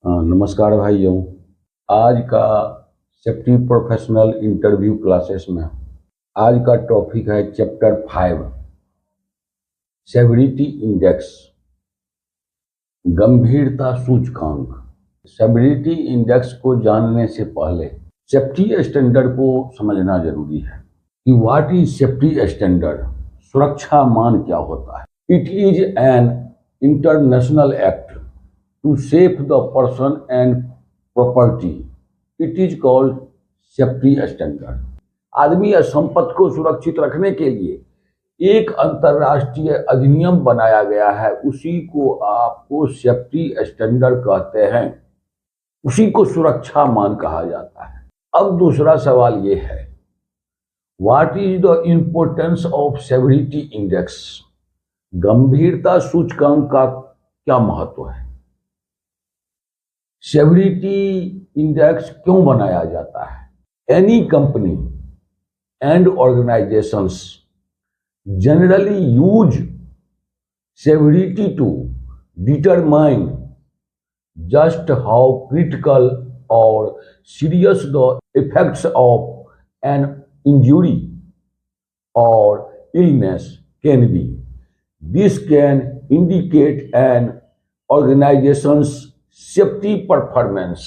नमस्कार भाइयों। आज का सेफ्टी प्रोफेशनल इंटरव्यू क्लासेस में आज का टॉपिक है चैप्टर 5 सेवरिटी इंडेक्स, गंभीरता सूचकांक। सेवरिटी इंडेक्स को जानने से पहले सेफ्टी स्टैंडर्ड को समझना जरूरी है कि व्हाट इज सेफ्टी स्टैंडर्ड। सुरक्षा मान क्या होता है? It is an international act to save the person and property. It is called safety standard. आदमी या संपत्ति को सुरक्षित रखने के लिए एक अंतरराष्ट्रीय अधिनियम बनाया गया है, उसी को आपको सेफ्टी स्टैंडर्ड कहते हैं, उसी को सुरक्षा मान कहा जाता है। अब दूसरा सवाल ये है, what is the importance of severity index? गंभीरता सूचकांक का क्या महत्व है? सेवरिटी इंडेक्स क्यों बनाया जाता है? Any company and organizations generally use severity to determine just how critical or serious the effects of an injury or illness can be. This can indicate an organization's safety performance.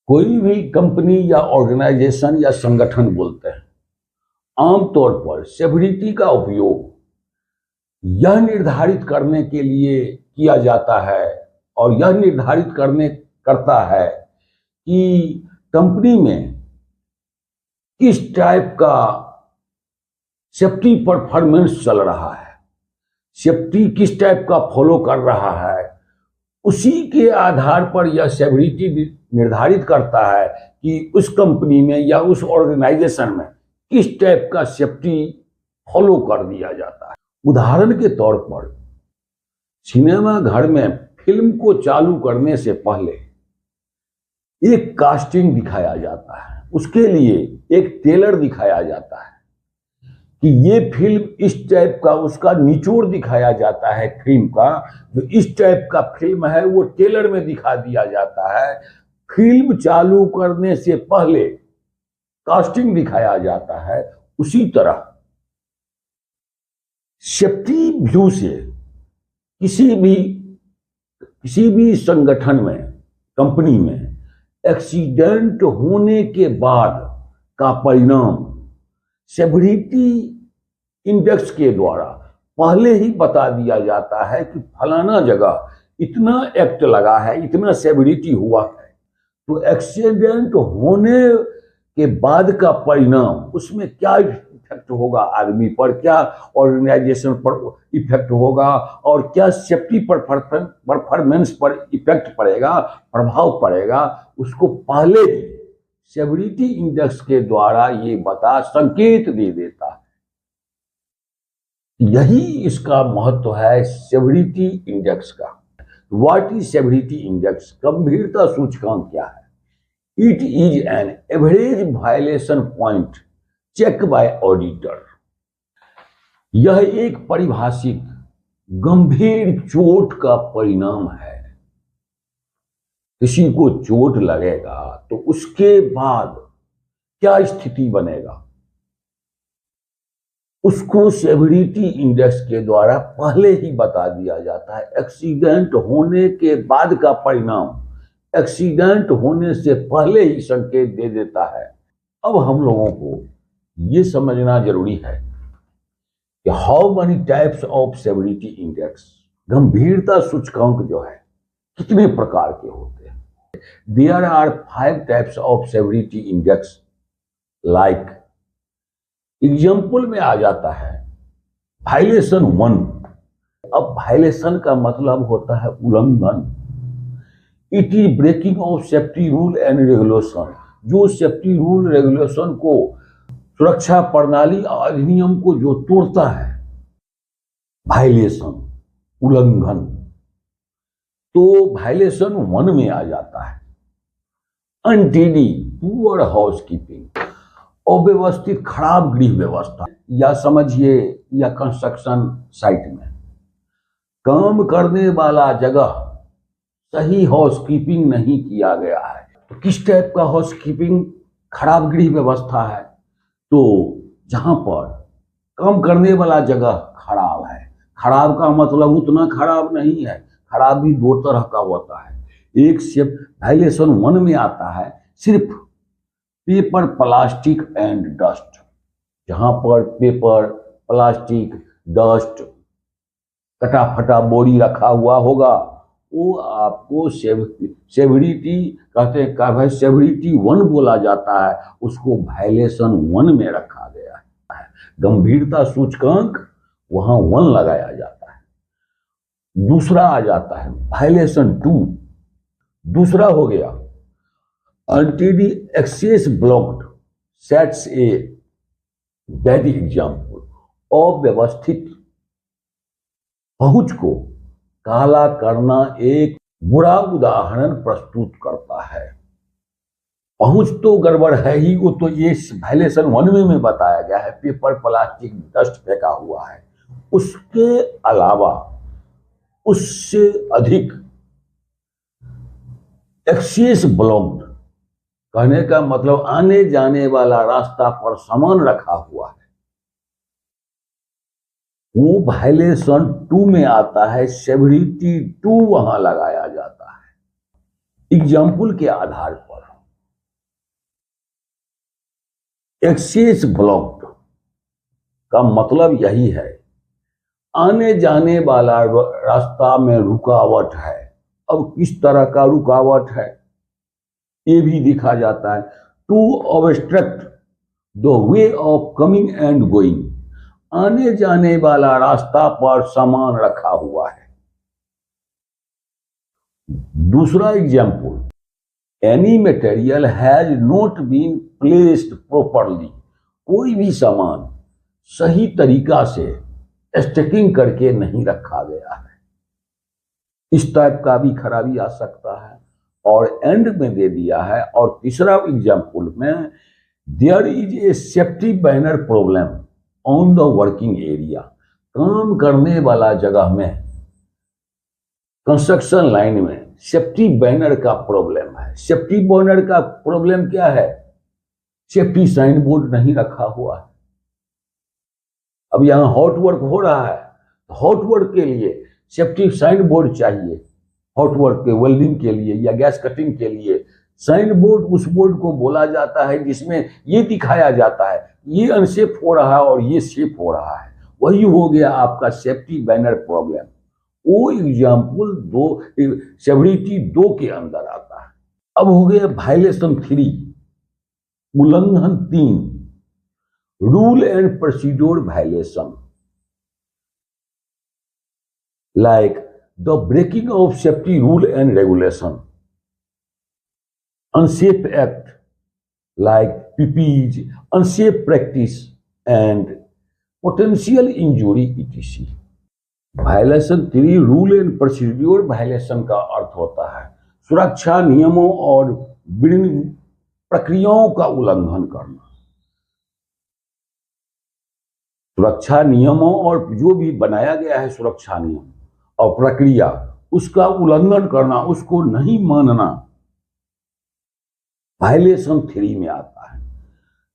कोई भी company या organisation या संगठन बोलते हैं, आमतौर पर severity का उपयोग यह निर्धारित करने के लिए किया जाता है और यह निर्धारित करता है कि कंपनी में किस टाइप का सेफ्टी परफॉर्मेंस चल रहा है, सेफ्टी किस टाइप का फॉलो कर रहा है। उसी के आधार पर यह सेवरिटी निर्धारित करता है कि उस कंपनी में या उस ऑर्गेनाइजेशन में किस टाइप का सेफ्टी फॉलो कर दिया जाता है। उदाहरण के तौर पर सिनेमा घर में फिल्म को चालू करने से पहले एक कास्टिंग दिखाया जाता है, उसके लिए एक ट्रेलर दिखाया जाता है कि ये फिल्म इस टाइप का, उसका निचोड़ दिखाया जाता है फिल्म का, जो इस टाइप का फिल्म है वो ट्रेलर में दिखा दिया जाता है। फिल्म चालू करने से पहले कास्टिंग दिखाया जाता है। उसी तरह सेफ्टी व्यू से किसी भी संगठन में, कंपनी में एक्सीडेंट होने के बाद का परिणाम सेवरिटी इंडेक्स के द्वारा पहले ही बता दिया जाता है कि फलाना जगह इतना एक्ट लगा है, इतना सेवरिटी हुआ है। तो एक्सीडेंट होने के बाद का परिणाम, उसमें क्या इफेक्ट होगा आदमी पर, क्या ऑर्गेनाइजेशन पर इफेक्ट होगा और क्या सेफ्टी परफॉर्मेंस पर इफेक्ट पड़ेगा, प्रभाव पड़ेगा, उसको पहले ही सेवरिटी इंडेक्स के द्वारा ये संकेत दे देता है। यही इसका महत्व है सेवरिटी इंडेक्स का। What is severity index? गंभीरता सूचकांक क्या है? It is an average violation point check by auditor. यह एक परिभाषित गंभीर चोट का परिणाम है। किसी को चोट लगेगा तो उसके बाद क्या स्थिति बनेगा, उसको सेवरिटी इंडेक्स के द्वारा पहले ही बता दिया जाता है। एक्सीडेंट होने के बाद का परिणाम एक्सीडेंट होने से पहले ही संकेत दे देता है। अब हम लोगों को ये समझना जरूरी है कि how many types of severity index, गंभीरता सूचकांक जो है कितने प्रकार के होते हैं। There are 5 types of severity index like, example में आ जाता है वायलेशन 1. अब वायलेशन का मतलब होता है उल्लंघन। It is breaking of safety rule and regulation, जो सेफ्टी रूल रेगुलेशन को, सुरक्षा प्रणाली और अधिनियम को जो तोड़ता है, वायलेशन, उल्लंघन, तो वायलेशन 1 में आ जाता है। अनटिडी, पुअर हाउसकीपिंग, अव्यवस्थित खराब गृह व्यवस्था, या समझिए या कंस्ट्रक्शन साइट में काम करने वाला जगह सही हाउसकीपिंग नहीं किया गया है। तो किस टाइप का हाउसकीपिंग? खराब गृह व्यवस्था है। तो जहां पर काम करने वाला जगह खराब है, खराब का मतलब उतना खराब नहीं है, खराब भी दो तरह का होता है। एक सिर्फ वायलेशन 1 में आता है सिर्फ पेपर, प्लास्टिक एंड डस्ट। जहां पर पेपर, प्लास्टिक, डस्ट, कटा फटा बोरी रखा हुआ होगा, वो आपको सेवरिटी कहते हैं का भाई सेवरिटी 1 बोला जाता है, उसको वायलेशन 1 में रखा गया है। गंभीरता सूचकांक वहां 1 लगाया जाता है। दूसरा आ जाता है वायलेशन 2। दूसरा हो गया untidy access blocked sets a bad example. अव्यवस्थित पहुंच को काला करना एक बुरा उदाहरण प्रस्तुत करता है। पहुंच तो गड़बड़ है ही, वो तो ये वायलेशन 1 में बताया गया है, पेपर, प्लास्टिक, डस्ट फेंका हुआ है। उसके अलावा उससे अधिक एक्सेस ब्लॉक्ड, कहने का मतलब आने जाने वाला रास्ता पर सामान रखा हुआ है, वो वायलेशन 2 में आता है। सेवरिटी 2 वहां लगाया जाता है। एग्जाम्पल के आधार पर एक्सेस ब्लॉक्ड का मतलब यही है, आने जाने वाला रास्ता में रुकावट है। अब किस तरह का रुकावट है ये भी दिखा जाता है। To obstruct the way of coming and going, आने जाने वाला रास्ता पर सामान रखा हुआ है। दूसरा example, any material has not been placed properly, कोई भी सामान सही तरीका से स्टैकिंग करके नहीं रखा गया है, इस टाइप का भी खराबी आ सकता है। और एंड में दे दिया है। और तीसरा एग्जाम्पल में, there is a safety banner problem on the working area, काम करने वाला जगह में, कंस्ट्रक्शन लाइन में सेफ्टी बैनर का प्रॉब्लम है। सेफ्टी बैनर का प्रॉब्लम क्या है? सेफ्टी साइन बोर्ड नहीं रखा हुआ है। अब यहां हॉट वर्क हो रहा है, हॉट वर्क के लिए सेफ्टी साइन बोर्ड चाहिए। हॉट वर्क के वेल्डिंग के लिए या गैस कटिंग के लिए साइन बोर्ड, उस बोर्ड को बोला जाता है जिसमें ये दिखाया जाता है ये अनसेफ हो रहा है और ये सेफ हो रहा है। वही हो गया आपका सेफ्टी बैनर प्रॉब्लम। वो एग्जाम्पल 2, सेवरिटी 2 के अंदर आता है। अब हो गया वायलेशन 3, उल्लंघन 3, rule and procedure violation, like the breaking of safety rule and regulation, unsafe act like PPEs, unsafe practice and potential injury etc. Violation 3 rule and procedure violation का अर्थ होता है सुरक्षा नियमों और प्रक्रियाओं का उल्लंघन करना। सुरक्षा नियमों और जो भी बनाया गया है सुरक्षा नियम और प्रक्रिया, उसका उल्लंघन करना, उसको नहीं मानना, वायलेशन 3 में आता है।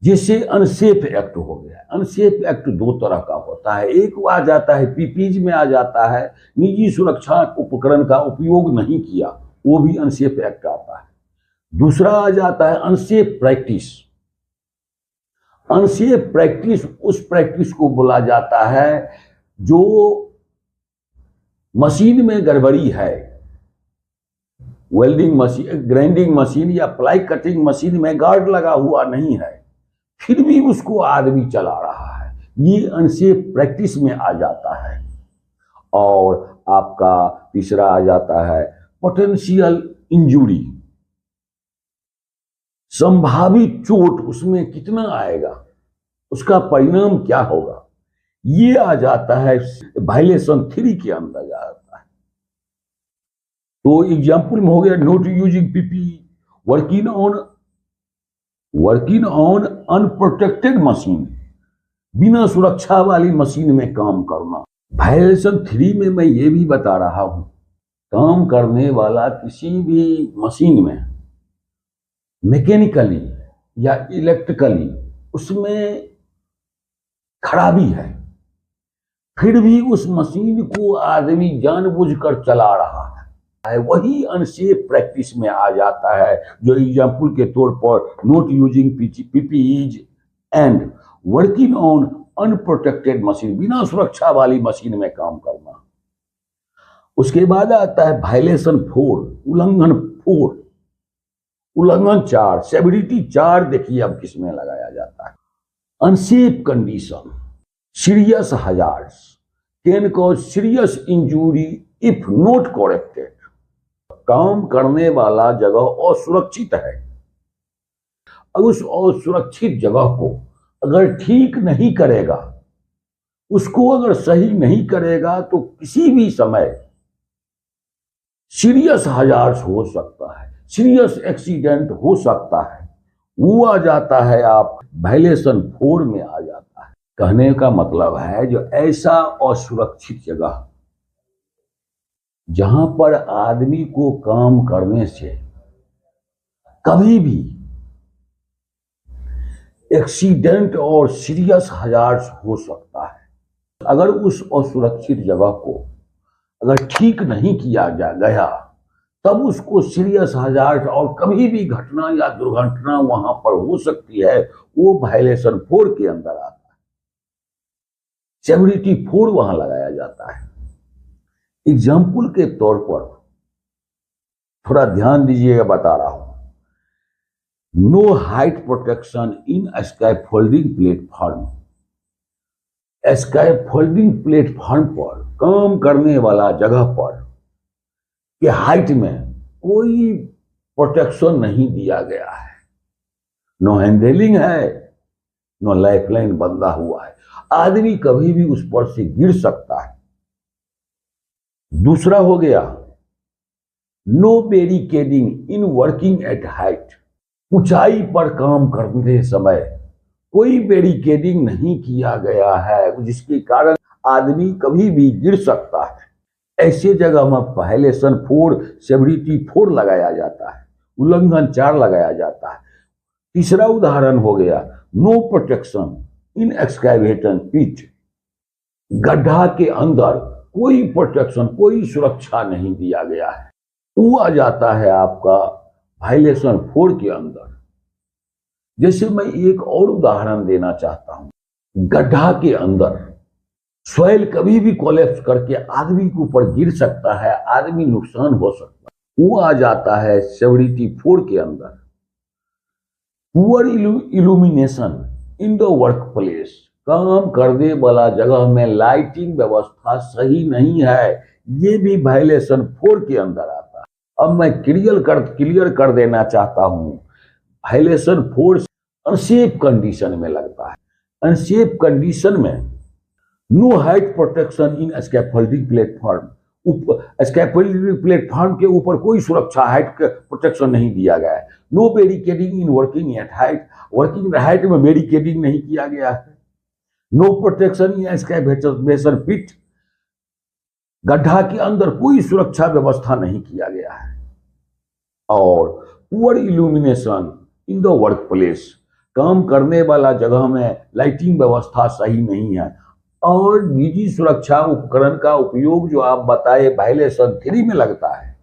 जिससे अनसेफ एक्ट हो गया। अनसेफ एक्ट 2 तरह का होता है। एक आ जाता है पीपीज में आ जाता है, निजी सुरक्षा उपकरण का उपयोग नहीं किया, वो भी अनसेफ एक्ट आता है। दूसरा आ जाता है अनसेफ प्रैक्टिस। अनसेफ प्रैक्टिस उस प्रैक्टिस को बोला जाता है जो मशीन में गड़बड़ी है, वेल्डिंग मशीन, ग्राइंडिंग मशीन या प्लाई कटिंग मशीन में गार्ड लगा हुआ नहीं है, फिर भी उसको आदमी चला रहा है, ये अनसेफ प्रैक्टिस में आ जाता है। और आपका तीसरा आ जाता है पोटेंशियल इंजुरी, संभावित चोट उसमें कितना आएगा, उसका परिणाम क्या होगा, ये आ जाता है वायलेशन 3 के अंदर जाता है। तो एग्जाम्पल में हो गया not using PP, working on unprotected machine, बिना सुरक्षा वाली मशीन में काम करना। वायलेशन 3 में मैं ये भी बता रहा हूं, काम करने वाला किसी भी मशीन में मैकेनिकली या इलेक्ट्रिकली उसमें खराबी है, फिर भी उस मशीन को आदमी जानबूझकर चला रहा है, वही अनसेफ प्रैक्टिस में आ जाता है। जो एग्जाम्पल के तौर पर not using PPEs and working on unprotected machine, बिना सुरक्षा वाली मशीन में काम करना। उसके बाद आता है वायलेशन 4, उल्लंघन 4, उल्लंघन 4, सेवरिटी 4। देखिए अब किसमें लगाया जाता है। Unsafe condition, serious hazards can cause serious injury if not corrected. काम करने वाला जगह असुरक्षित है, और उस असुरक्षित जगह को अगर ठीक नहीं करेगा, उसको अगर सही नहीं करेगा, तो किसी भी समय सीरियस हजार्ड्स हो सकता है, सीरियस एक्सीडेंट हो सकता है। वो आ जाता है, आप वायलेशन 4 में आ जाता है। कहने का मतलब है जो ऐसा असुरक्षित जगह जहां पर आदमी को काम करने से कभी भी एक्सीडेंट और सीरियस हजार्ड्स हो सकता है, अगर उस असुरक्षित जगह को अगर ठीक नहीं किया गया, तब उसको सीरियस हजार्ड और कभी भी घटना या दुर्घटना वहां पर हो सकती है। वो वायलेशन 4 के अंदर आता है, सेवरिटी 4 वहां लगाया जाता है। एग्जाम्पल के तौर पर थोड़ा ध्यान दीजिएगा, बता रहा हूं। No height protection in scaffolding platform. Scaffolding platform पर, काम करने वाला जगह पर कि हाइट में कोई प्रोटेक्शन नहीं दिया गया है, नो हैंडलिंग है, नो लाइफलाइन बंधा हुआ है, आदमी कभी भी उस पर से गिर सकता है। दूसरा हो गया no barricading in working at height. ऊंचाई पर काम करते समय कोई बैरिकेडिंग नहीं किया गया है, जिसके कारण आदमी कभी भी गिर सकता है। ऐसे जगह में वायलेशन 4, सेवरिटी 4 लगाया जाता है, उल्लंघन 4 लगाया जाता है। तीसरा उदाहरण हो गया नो प्रोटेक्शन इन एक्सकैवेशन पिट। गड्ढा के अंदर कोई प्रोटेक्शन, कोई सुरक्षा नहीं दिया गया है, वो आ जाता है आपका वायलेशन 4 के अंदर। जैसे मैं एक और उदाहरण देना चाहता हूं। गड्ढा के अंदर सॉइल कभी भी कोलैप्स करके आदमी के ऊपर गिर सकता है, आदमी नुकसान हो सकता है, वो आ जाता है सेवरिटी 4 के अंदर। Poor illumination in the work place. काम करने वाला जगह में लाइटिंग व्यवस्था सही नहीं है, ये भी वायलेशन 4 के अंदर आता है। अब मैं क्लियर कर देना चाहता हूं, वायलेशन 4 अनसेफ कंडीशन में लगता है। अनसेफ कंडीशन में no height protection in scaffolding platform. Scaffolding platform के ऊपर कोई सुरक्षा हाइट प्रोटेक्शन नहीं दिया गया है। No barricading in working at height. Working height में बैरिकेडिंग नहीं किया गया है। No protection in excavation pit. गड्ढा के अंदर कोई सुरक्षा व्यवस्था नहीं किया गया है। और poor illumination in the work place. काम करने वाला जगह में लाइटिंग व्यवस्था सही नहीं है। और निजी सुरक्षा उपकरण का उपयोग जो आप बताए वायलेशन 3 में लगता है।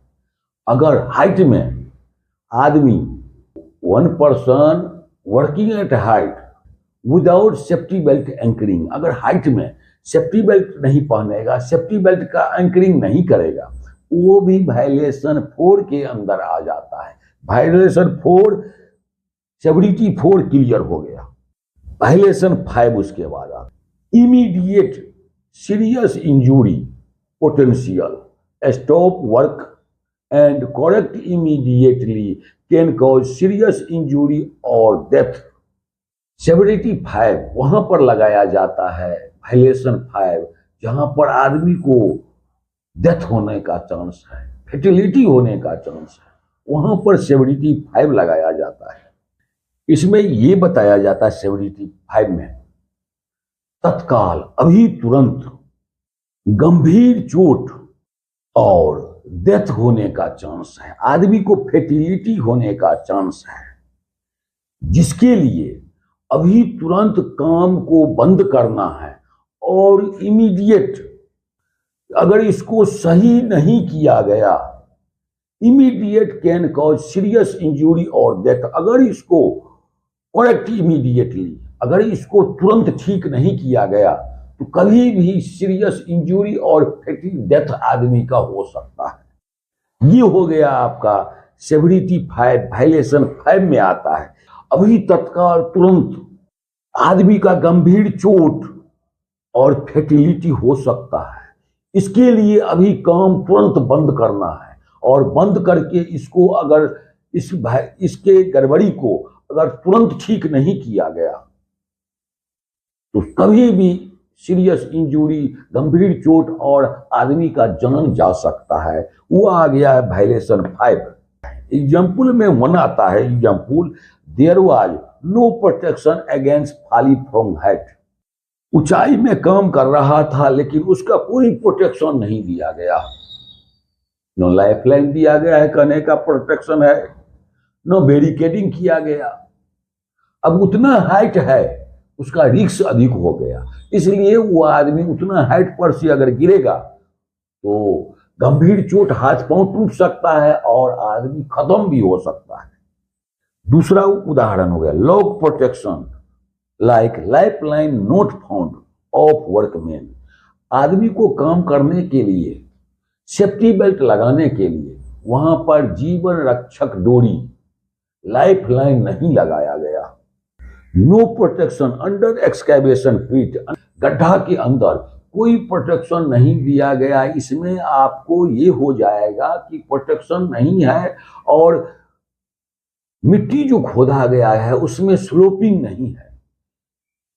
अगर हाइट में आदमी 1 person working at height without safety belt anchoring, अगर हाइट में सेफ्टी बेल्ट नहीं पहनेगा, सेफ्टी बेल्ट का एंकरिंग नहीं करेगा, वो भी वायलेशन 4 के अंदर आ जाता है। वायलेशन 4, सेवरिटी 4 क्लियर हो गया। वायलेशन 5 उसके बाद आता immediate serious injury potential. Stop work and correct immediately can cause serious injury और डेथ। सेवरिटी 5 वहां पर लगाया जाता है, वायलेशन 5, जहां पर आदमी को डेथ होने का चांस है, फेटिलिटी होने का चांस है, वहां पर सेवरिटी 5 लगाया जाता है। इसमें यह बताया जाता है सेवरिटी 5 में तत्काल, अभी तुरंत गंभीर चोट और डेथ होने का चांस है, आदमी को फेटिलिटी होने का चांस है, जिसके लिए अभी तुरंत काम को बंद करना है और इमीडिएट, अगर इसको सही नहीं किया गया, immediate can cause serious injury और डेथ। अगर इसको करेक्ट इमीडिएटली, अगर इसको तुरंत ठीक नहीं किया गया तो कभी भी सीरियस इंजरी और फेटल डेथ आदमी का हो सकता है। ये हो गया आपका सेवरिटी 5, वायलेशन 5 में आता है। अभी तत्काल तुरंत आदमी का गंभीर चोट और फेटिलिटी हो सकता है, इसके लिए अभी काम तुरंत बंद करना है और बंद करके इसको अगर इसके गड़बड़ी को अगर तुरंत ठीक नहीं किया गया तो कभी भी सीरियस इंजरी, गंभीर चोट और आदमी का जान जा सकता है। वो आ गया है वायलेशन 5। एग्जाम्पल में 1 आता है। Example, there was no protection against falling from height. ऊंचाई में काम कर रहा था लेकिन उसका कोई प्रोटेक्शन नहीं दिया गया। नो लाइफ लाइन दिया गया है, कहने का प्रोटेक्शन है, नो बैरिकेडिंग किया गया। अब उतना हाइट है, उसका रिस्क अधिक हो गया, इसलिए वो आदमी उतना हाइट पर से अगर गिरेगा तो गंभीर चोट, हाथ पांव टूट सकता है और आदमी खत्म भी हो सकता है। दूसरा उदाहरण हो गया log protection like life line not found of workman. आदमी को काम करने के लिए सेफ्टी बेल्ट लगाने के लिए वहां पर जीवन रक्षक डोरी, लाइफ लाइन नहीं लगाया गया। नो प्रोटेक्शन अंडर एक्सकैवेशन पिट, गड्ढा के अंदर कोई प्रोटेक्शन नहीं दिया गया। इसमें आपको ये हो जाएगा कि प्रोटेक्शन नहीं है और मिट्टी जो खोदा गया है उसमें स्लोपिंग नहीं है,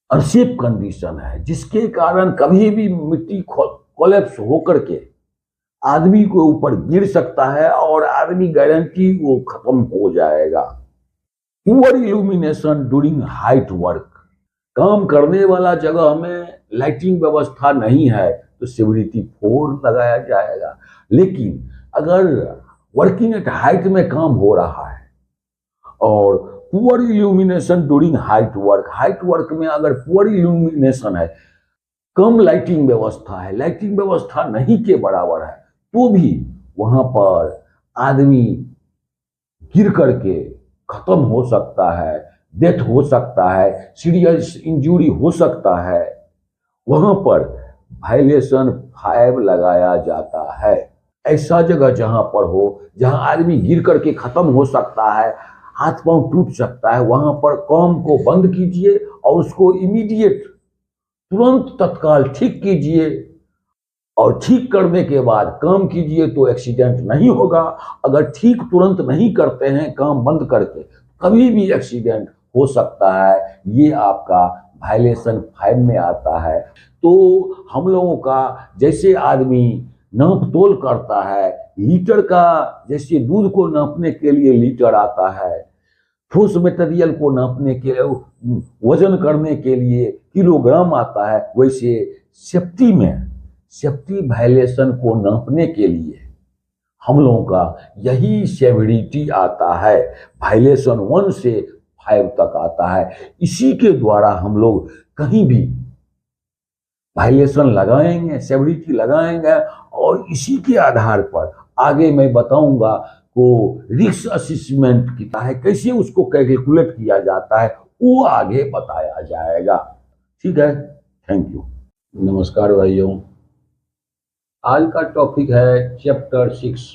अनसेफ कंडीशन है, जिसके कारण कभी भी मिट्टी कोलैप्स होकर के आदमी के ऊपर गिर सकता है और आदमी गारंटी वो खत्म हो जाएगा। Poor illumination during height work, काम करने वाला जगह में लाइटिंग व्यवस्था नहीं है तो सेवरिटी 4 लगाया जाएगा। लेकिन अगर वर्किंग एट हाइट में काम हो रहा है और poor illumination during height work में अगर पुअर इल्यूमिनेशन है, कम लाइटिंग व्यवस्था है, लाइटिंग व्यवस्था नहीं के बराबर है, तो भी वहां पर आदमी गिर करके खत्म हो सकता है, डेथ हो सकता है, सीरियस इंजरी हो सकता है। वहां पर वायलेशन 5 लगाया जाता है। ऐसा जगह जहां पर हो, जहां आदमी गिर करके खत्म हो सकता है, हाथ पांव टूट सकता है, वहां पर काम को बंद कीजिए और उसको इमीडिएट तुरंत तत्काल ठीक कीजिए और ठीक करने के बाद काम कीजिए तो एक्सीडेंट नहीं होगा। अगर ठीक तुरंत नहीं करते हैं काम बंद करके, कभी भी एक्सीडेंट हो सकता है। ये आपका वायलेशन 5 में आता है। तो हम लोगों का जैसे आदमी नाप तोल करता है, लीटर का, जैसे दूध को नापने के लिए लीटर आता है, ठोस मटेरियल को नापने के वजन करने के लिए किलोग्राम आता है, वैसे सेफ्टी में, सेफ्टी वायलेशन को नापने के लिए हम लोगों का यही सेवरिटी आता है। वायलेशन 1 से 5 तक आता है। इसी के द्वारा हम लोग कहीं भी वायलेशन लगाएंगे, सेवरिटी लगाएंगे और इसी के आधार पर आगे मैं बताऊंगा को रिस्क असेसमेंट कितना है, कैसे उसको कैलकुलेट किया जाता है, वो आगे बताया जाएगा। ठीक है, थैंक यू। नमस्कार भाइयों, आज का टॉपिक है chapter 6,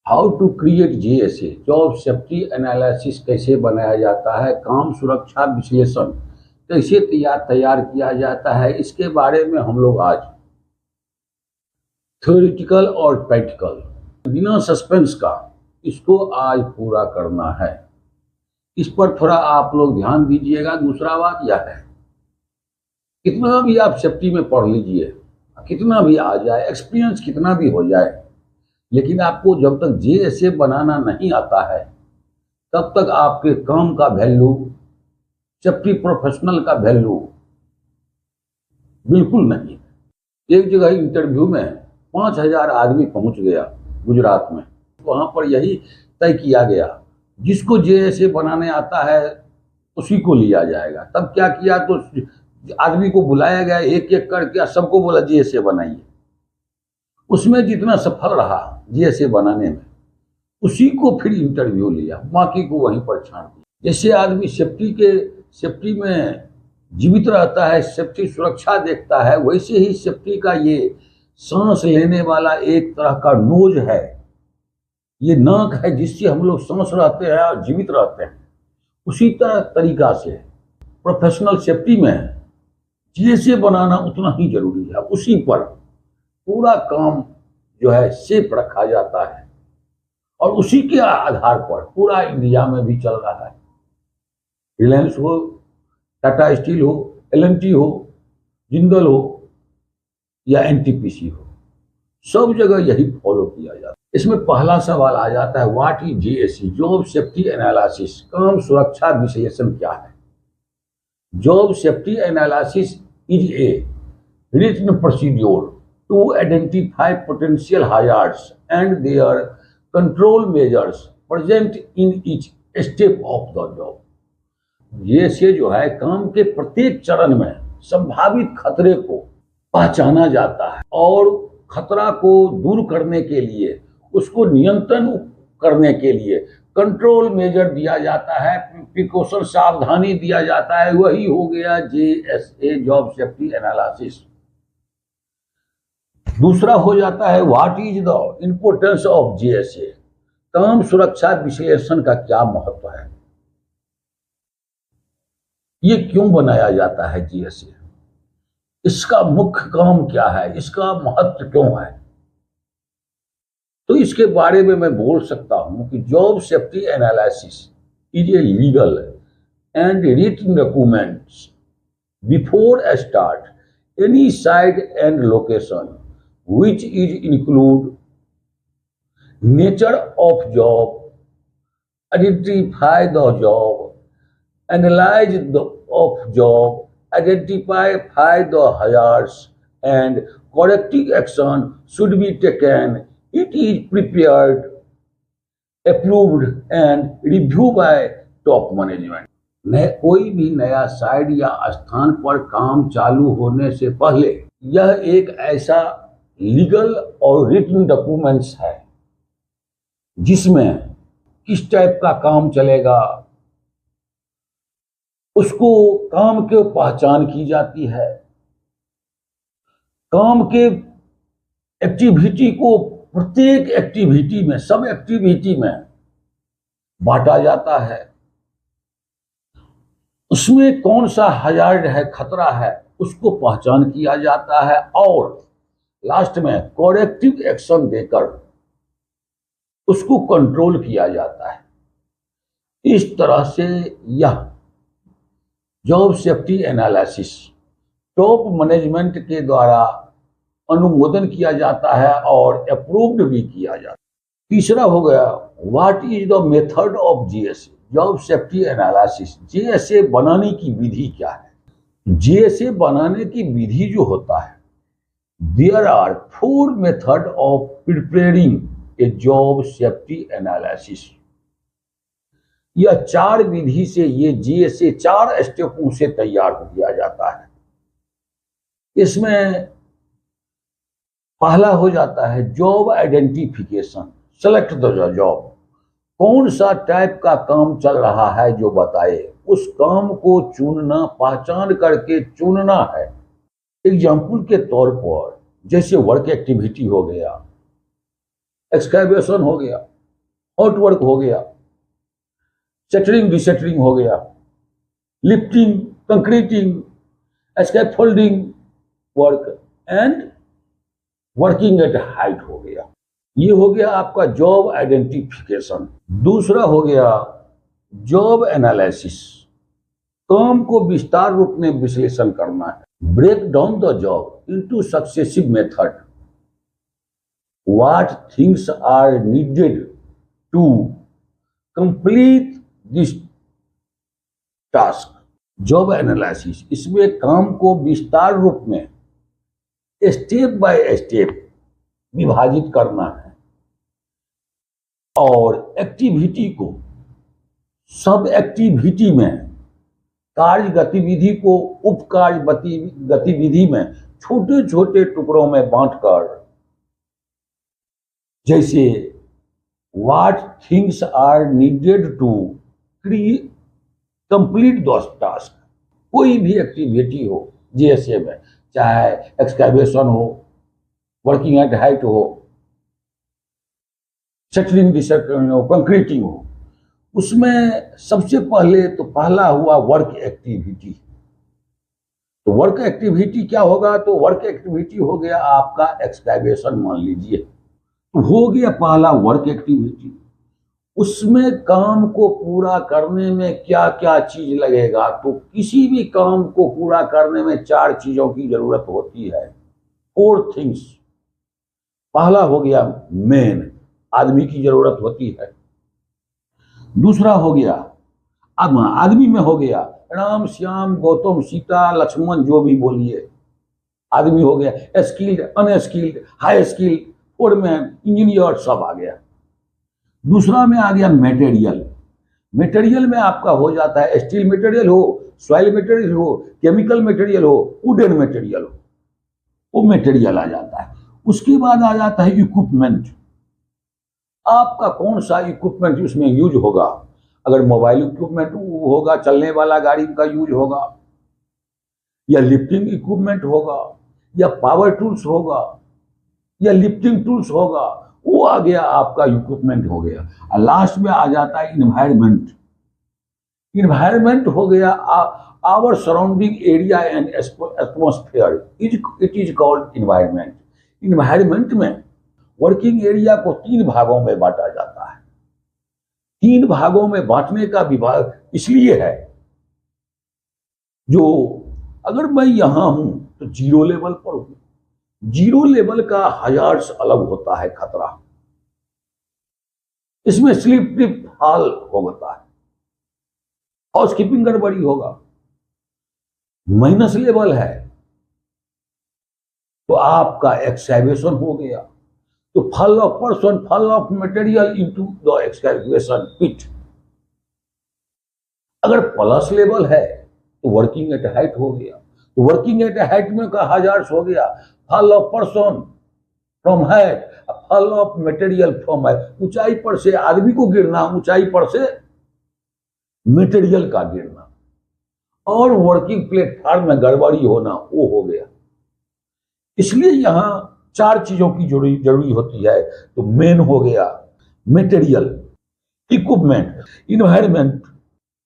how to create JSA, job safety analysis कैसे बनाया जाता है, काम सुरक्षा विश्लेषण कैसे तैयार किया जाता है, इसके बारे में हम लोग आज थ्योरेटिकल और प्रैक्टिकल बिना सस्पेंस का इसको आज पूरा करना है। इस पर थोड़ा आप लोग ध्यान दीजिएगा। दूसरा बात यह है, कितना भी आप सेफ्टी में पढ़ लीजिए, कितना भी आ जाए, एक्सपीरियंस कितना भी हो जाए, लेकिन आपको जब तक JSA बनाना नहीं आता है तब तक आपके काम का वैल्यू, सेफ्टी प्रोफेशनल का वैल्यू बिल्कुल नहीं। एक जगह इंटरव्यू में 5000 आदमी पहुंच गया, गुजरात में। वहां पर यही तय किया गया, जिसको जेएसए बनाने आता है उसी को लिया जाएगा। तब क्या किया, तो आदमी को बुलाया गया, एक एक करके सबको बोला जेएसए बनाइए। उसमें जितना सफल रहा जेएसए बनाने में, उसी को फिर इंटरव्यू लिया, बाकी को वहीं पर छांट दिया। जैसे आदमी सेफ्टी में जीवित रहता है, सेफ्टी सुरक्षा देखता है, वैसे ही सेफ्टी का ये सांस लेने वाला एक तरह का नोज है, ये नाक है, जिससे हम लोग सांस रहते हैं और जीवित रहते हैं। उसी तरीका से प्रोफेशनल सेफ्टी में जेएसए बनाना उतना ही जरूरी है। उसी पर पूरा काम जो है सेफ रखा जाता है और उसी के आधार पर पूरा इंडिया में भी चल रहा है। रिलायंस हो, टाटा स्टील हो, एल&टी हो, जिंदल हो या एनटीपीसी हो, सब जगह यही फॉलो किया जाता है। इसमें पहला सवाल आ जाता है, what is JSC, job safety analysis, काम सुरक्षा विश्लेषण क्या है? Job safety analysis is a written procedure to identify potential hazards and their control measures present in each step of the job। ये जो है, काम के प्रत्येक चरण में संभावित खतरे को पहचाना जाता है और खतरा को दूर करने के लिए, उसको नियंत्रण करने के लिए कंट्रोल मेजर दिया जाता है, प्रिकॉशन सावधानी दिया जाता है। वही हो गया जेएसए, जॉब सेफ्टी एनालिसिस। दूसरा हो जाता है, what is the importance of JSA, काम सुरक्षा विश्लेषण का क्या महत्व है, ये क्यों बनाया जाता है जेएसए, इसका मुख्य काम क्या है, इसका महत्व क्यों है। तो इसके बारे में मैं बोल सकता हूं कि job safety analysis is a legal and written documents before a start any site and location which is include nature of job, identify the job, analyze of job, identify the hazards, and corrective action should be taken. It is prepared, approved and reviewed by top management। कोई भी नया site या स्थान पर काम चालू होने से पहले यह एक ऐसा लीगल और रिटन डॉक्यूमेंट्स है जिसमें किस टाइप का काम चलेगा, उसको काम के पहचान की जाती है, काम के एक्टिविटी को प्रत्येक एक्टिविटी में, सब एक्टिविटी में बांटा जाता है, उसमें कौन सा हजार्ड है, खतरा है, उसको पहचान किया जाता है और लास्ट में करेक्टिव एक्शन देकर उसको कंट्रोल किया जाता है। इस तरह से यह job safety analysis top management के द्वारा अनुमोदन किया जाता है और अप्रूव्ड भी किया जाता है। तीसरा हो गया, what is the method of JSA, job safety analysis, JSA बनाने की विधि क्या है। जेएसए बनाने की विधि जो होता है, there are 4 methods of preparing a job safety analysis। यह 4 विधि से ये जेएसए 4 स्टेपों से तैयार किया जाता है। इसमें पहला हो जाता है job identification, select the job, कौन सा टाइप का काम चल रहा है जो बताए, उस काम को चुनना, पहचान करके चुनना है। एग्जाम्पल के तौर पर जैसे वर्क एक्टिविटी हो गया, एक्सकैवेशन हो गया, हॉट वर्क हो गया, सेटरिंग डिसेटरिंग हो गया, lifting, concreting, scaffolding work and working at height हो गया। ये हो गया आपका जॉब आइडेंटिफिकेशन। दूसरा हो गया जॉब एनालिसिस, काम को विस्तार रूप में विश्लेषण करना है। Break down the job into successive method, what things are needed to complete this task. Job analysis, इसमें काम को विस्तार रूप में स्टेप बाय स्टेप विभाजित करना है और एक्टिविटी को, सब एक्टिविटी में, कार्य गतिविधि को उपकार्य गतिविधि में छोटे छोटे टुकड़ों में बांटकर, जैसे what things are needed to complete those task, कोई भी एक्टिविटी हो जीएसए में, चाहे एक्सकैवेशन हो, वर्किंग एट हाइट हो, शटरिंग डिसर्टिंग हो, कंक्रीटिंग हो, उसमें सबसे पहले तो पहला हुआ वर्क एक्टिविटी। तो वर्क एक्टिविटी क्या होगा? तो वर्क एक्टिविटी हो गया आपका एक्सकैवेशन, मान लीजिए, तो हो गया पहला वर्क एक्टिविटी। उसमें काम को पूरा करने में क्या क्या चीज लगेगा? तो किसी भी काम को पूरा करने में 4 चीजों की जरूरत होती है, 4 थिंग्स। पहला हो गया मेन, आदमी की जरूरत होती है। दूसरा हो गया, अब आदमी में हो गया राम, श्याम, गौतम, सीता, लक्ष्मण, जो भी बोलिए, आदमी हो गया। Skilled, unskilled, high skilled, foreman, engineer, सब आ गया। दूसरा में आ गया मटेरियल। मटेरियल में आपका हो जाता है स्टील मटेरियल हो, सॉइल मटेरियल हो, केमिकल मटेरियल हो, वुडन मटेरियल हो, वो मटेरियल आ जाता है। उसके बाद आ जाता है इक्विपमेंट। आपका कौन सा इक्विपमेंट उसमें यूज होगा? अगर मोबाइल इक्विपमेंट होगा, चलने वाला गाड़ी का यूज होगा, या लिफ्टिंग इक्विपमेंट होगा, या पावर टूल्स होगा, या लिफ्टिंग टूल्स होगा, वो आ गया आपका इक्विपमेंट हो गया। और लास्ट में आ जाता है इन्वायरमेंट। इन्वायरमेंट हो गया our surrounding area and atmosphere, it is called environment. Environment में वर्किंग एरिया को 3 भागों में बांटा जाता है। 3 भागों में बांटने का विभाग इसलिए है, जो अगर मैं यहां हूं तो 0 लेवल पर हूं। 0 लेवल का हजार्ड्स अलग होता है खतरा, इसमें स्लिप टिप फॉल होता है, हाउसकीपिंग गड़बड़ी होगा। माइनस लेवल है तो आपका एक्सकैवेशन हो गया, तो fall of person, fall of material into the excavation pit। अगर प्लस लेवल है तो वर्किंग एट हाइट हो गया, तो वर्किंग एट हाइट में का हजार्ड्स हो गया, fall of person from height, fall of material from height, ऊंचाई पर से आदमी को गिरना, ऊंचाई पर से मटेरियल का गिरना, और वर्किंग प्लेटफॉर्म में गड़बड़ी होना, वो हो गया। इसलिए यहां 4 चीजों की जरूरी होती है। तो मेन हो गया material, equipment, environment,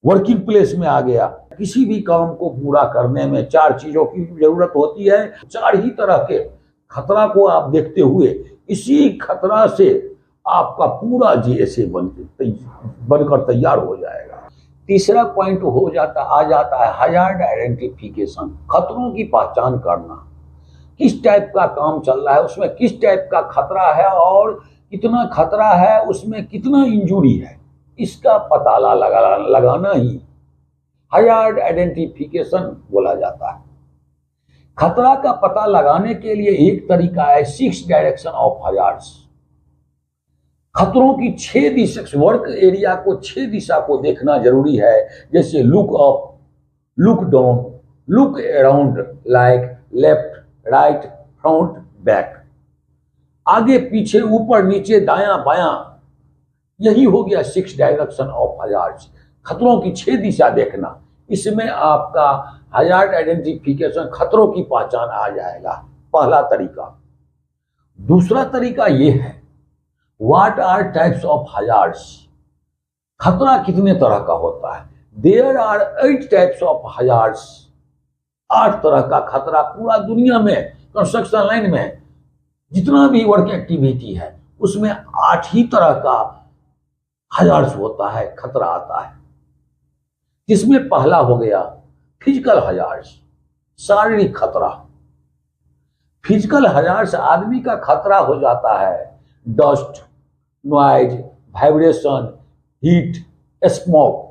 working place में आ गया। किसी भी काम को पूरा करने में 4 चीजों की जरूरत होती है। 4 ही तरह के खतरा को आप देखते हुए, इसी खतरा से आपका पूरा जीएसए बनकर तैयार हो जाएगा। तीसरा पॉइंट आ जाता है हजार्ड आइडेंटिफिकेशन, खतरों की पहचान करना। किस टाइप का काम चल रहा है, उसमें किस टाइप का खतरा है, और कितना खतरा है, उसमें कितना इंजुरी है, इसका पता लगाना ही हजार्ड आइडेंटिफिकेशन बोला जाता है। खतरा का पता लगाने के लिए एक तरीका है 6 डायरेक्शन ऑफ हजार्ड्स। खतरों की 6 दिशा, वर्क एरिया को 6 दिशा को देखना जरूरी है। जैसे look up, look down, look around, like left, right, front, back, आगे पीछे, ऊपर नीचे, दायां बायां, यही हो गया 6 डायरेक्शन ऑफ हजार्ड्स। खतरों की 6 दिशा देखना, इसमें आपका हजार्ड आइडेंटिफिकेशन, खतरों की पहचान आ जाएगा, पहला तरीका। दूसरा तरीका यह है what are types of hazards, खतरा कितने तरह का होता है। There are 8 types of hazards, 8 तरह का खतरा पूरा दुनिया में, कंस्ट्रक्शन लाइन में जितना भी वर्क एक्टिविटी है उसमें 8 ही तरह का हजार्ड्स होता है, खतरा आता है। जिसमें पहला हो गया फिजिकल हजार्ड्स, शारीरिक खतरा। फिजिकल हजार्ड्स आदमी का खतरा हो जाता है dust, noise, vibration, heat, smoke.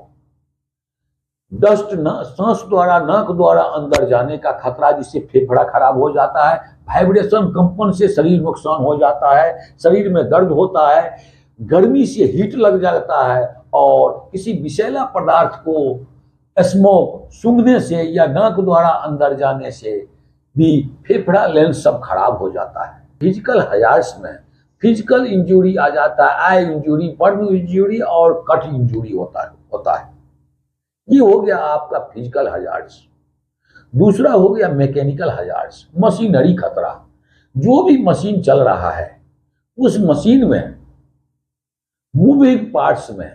Dust सांस द्वारा, नाक द्वारा अंदर जाने का खतरा, जिससे फेफड़ा खराब हो जाता है। वाइब्रेशन, कंपन से शरीर नुकसान हो जाता है, शरीर में दर्द होता है। गर्मी से हीट लग जाता है और किसी विषैला पदार्थ को स्मोक सूंघने से या नाक द्वारा अंदर जाने से भी फेफड़ा लेंस सब खराब हो जाता है। फिजिकल हजार्ड्स में फिजिकल इंजरी आ जाता है, आई इंजरी, बर्न इंजरी और कट इंजरी होता है। ये हो गया आपका फिजिकल हजार्ड्स। दूसरा हो गया मैकेनिकल हजार्ड्स, मशीनरी खतरा। जो भी मशीन चल रहा है उस मशीन में मूविंग पार्ट्स में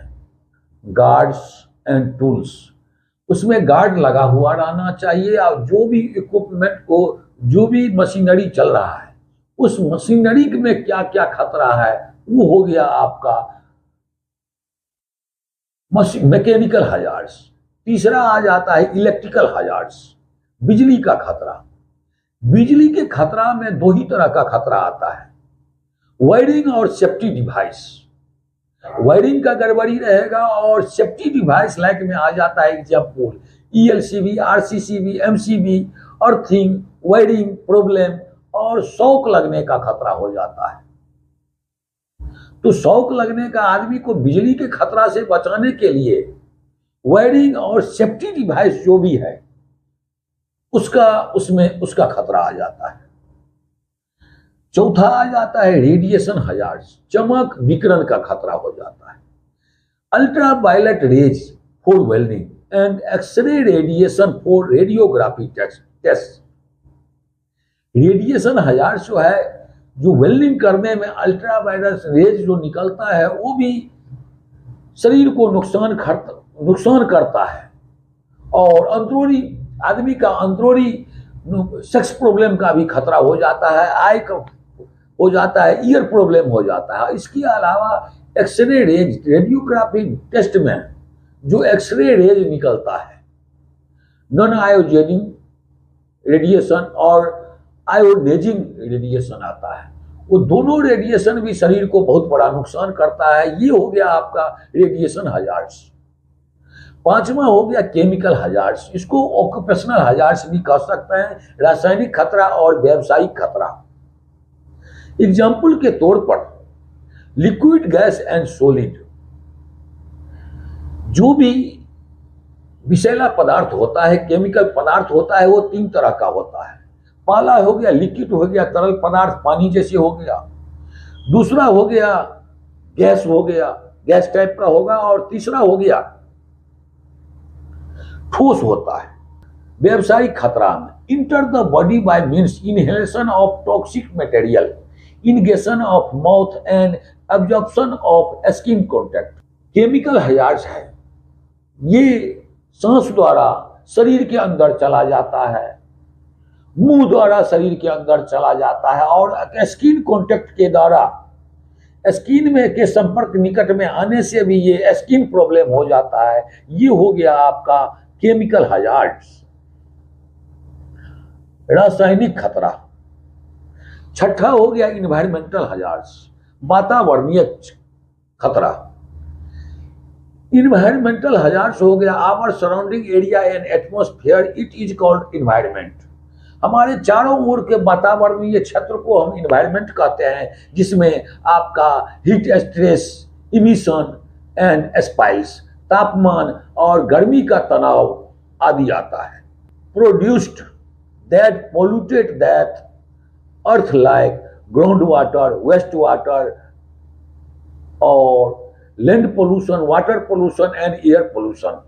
गार्ड्स एंड टूल्स, उसमें गार्ड लगा हुआ रहना चाहिए और जो भी इक्विपमेंट को, जो भी मशीनरी चल रहा है उस मशीनरी में क्या क्या खतरा है वो हो गया आपका मैकेनिकल हजार्ड्स। तीसरा आ जाता है इलेक्ट्रिकल हजार्ड्स, बिजली का खतरा। बिजली के खतरा में दो ही तरह का खतरा आता है, वायरिंग और सेफ्टी डिवाइस। वायरिंग का गड़बड़ी रहेगा और सेफ्टी डिवाइस लाइक में आ जाता है example ELCB, RCCB, MCB, earthing, wiring problem और शॉक लगने का खतरा हो जाता है। तो शॉक लगने का आदमी को बिजली के खतरा से बचाने के लिए वायरिंग और सेफ्टी डिवाइस जो भी है उसका खतरा आ जाता है। चौथा आ जाता है रेडिएशन हजार्ड्स, चमक विकिरण का खतरा हो जाता है। Ultraviolet rays for welding and X-ray radiation for radiography test. Radiation hazards जो है, जो वेल्डिंग करने में अल्ट्रा वायलेट रेज जो निकलता है वो भी शरीर को नुकसान करता है और अंदरूनी आदमी का अंदरूनी सेक्स प्रॉब्लम का भी खतरा हो जाता है, आई का हो जाता है, ईयर प्रॉब्लम हो जाता है। इसके अलावा एक्सरे रेज, रेडियोग्राफी टेस्ट में जो एक्सरे रेज निकलता है, नॉन आयोजेनिक रेडिएशन और आयोडेजिंग रेडिएशन आता है, वो दोनों रेडिएशन भी शरीर को बहुत बड़ा नुकसान करता है। ये हो गया आपका रेडिएशन हजार्ड्स। पांचवा हो गया केमिकल हजार्ड्स, इसको ऑक्यूपेशनल हजार्ड्स भी कह सकते हैं, रासायनिक खतरा और व्यावसायिक खतरा। एग्जाम्पल के तौर पर लिक्विड, गैस एंड सॉलिड, जो भी विषैला पदार्थ होता है, केमिकल पदार्थ होता है, वो तीन तरह का होता है। पहला हो गया लिक्विड, हो गया तरल पदार्थ, पानी जैसे हो गया। दूसरा हो गया गैस, हो गया गैस टाइप का होगा। और तीसरा हो गया ठोस होता है। व्यावसायिक खतरा में enter the body by means inhalation of toxic material, ingestion of mouth and absorption of skin contact. Chemical hazards है, ये सांस द्वारा शरीर के अंदर चला जाता है, मुंह द्वारा शरीर के अंदर चला जाता है और स्किन कॉन्टैक्ट के द्वारा स्किन में के संपर्क निकट में आने से भी ये स्किन प्रॉब्लम हो जाता है। ये हो गया आपका केमिकल हजार्ड्स, रासायनिक खतरा। छठा हो गया इन्वायरमेंटल हजार्ड्स, वातावरणीय खतरा। इन्वायरमेंटल हजार्ड्स हो गया our surrounding area and atmosphere, it is called environment. हमारे चारों ओर के वातावरणीय क्षेत्र को हम इन्वायरमेंट कहते हैं, जिसमें आपका heat stress, emission and spice, तापमान और गर्मी का तनाव आदि आता है। Produced that polluted that earth like ground water, waste water और land pollution, water pollution and air pollution.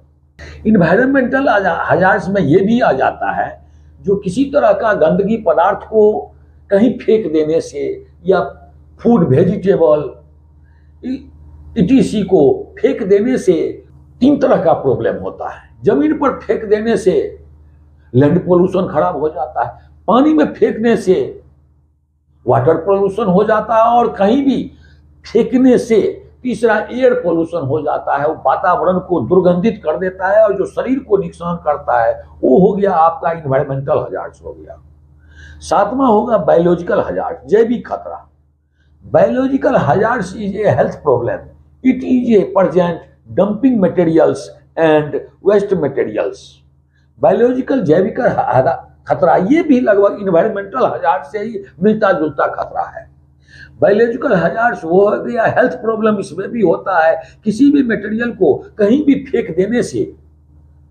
Environmental hazards में ये भी आ जाता है जो किसी तरह का गंदगी पदार्थ को कहीं फेंक देने से या फूड, वेजिटेबल ETC को फेंक देने से तीन तरह का प्रॉब्लम होता है। जमीन पर फेंक देने से लैंड पोल्यूशन खराब हो जाता है, पानी में फेंकने से वाटर पोल्यूशन हो जाता है और कहीं भी फेंकने से तीसरा एयर पोल्यूशन हो जाता है, वो वातावरण को दुर्गंधित कर देता है और जो शरीर को नुकसान करता है वो हो गया आपका इन्वायरमेंटल हजार्ड्स हो गया। सातवां होगा बायोलॉजिकल हजार्ड, जैविक खतरा। Biological hazards is a health problem, it is a present dumping materials and waste materials. Biological जैविक खतरा ये भी लगभग इन्वायरमेंटल हजार्ड से ही मिलता जुलता खतरा है। बायोलॉजिकल हजार्ड्स वो हो गया, हेल्थ प्रॉब्लम इसमें भी होता है। किसी भी मटेरियल को कहीं भी फेंक देने से,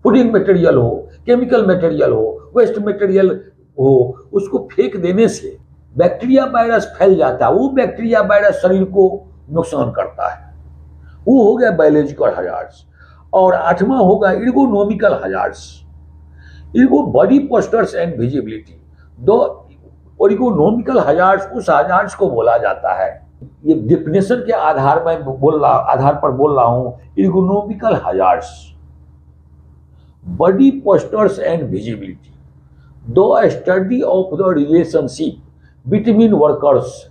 फूडिंग मटेरियल हो, केमिकल मटेरियल हो, वेस्ट मटेरियल हो, उसको फेंक देने से बैक्टीरिया वायरस फैल जाता है। वो बैक्टीरिया वायरस शरीर को नुकसान करता है। वो हो गया बायोलॉजिकल हजार्ड्स। और 8वां होगा ergonomical hazards. Ergo body postures and visibility. दो एर्गोनॉमिकल हजार्ड्स उस हजार्ड्स को बोला जाता है, ये डेफिनेशन के आधार पर बोल रहा हूं। Ergonomical hazards, body postures and visibility, दो study of the relationship between workers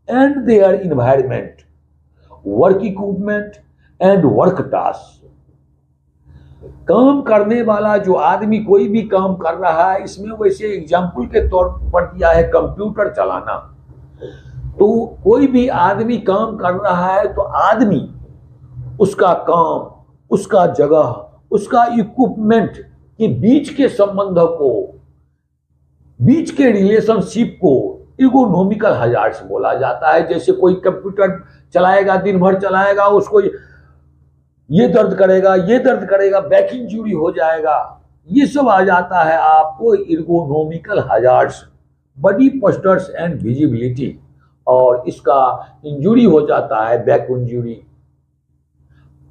and their environment, work equipment and work task. काम करने वाला जो आदमी कोई भी काम कर रहा है, इसमें वैसे एग्जाम्पल के तौर पर दिया है कंप्यूटर चलाना। तो कोई भी आदमी काम कर रहा है तो आदमी उसका काम, उसका जगह, उसका इक्विपमेंट के बीच के संबंध को, बीच के रिलेशनशिप को एर्गोनॉमिकल हजार्ड्स बोला जाता है। जैसे कोई कंप्यूटर चलाएगा, दिन भर चलाएगा, उसको ये दर्द करेगा, ये दर्द करेगा, बैक इंजरी हो जाएगा, ये सब आ जाता है आपको ergonomical hazards, body postures and visibility. और इसका इंजुरी हो जाता है, back injury,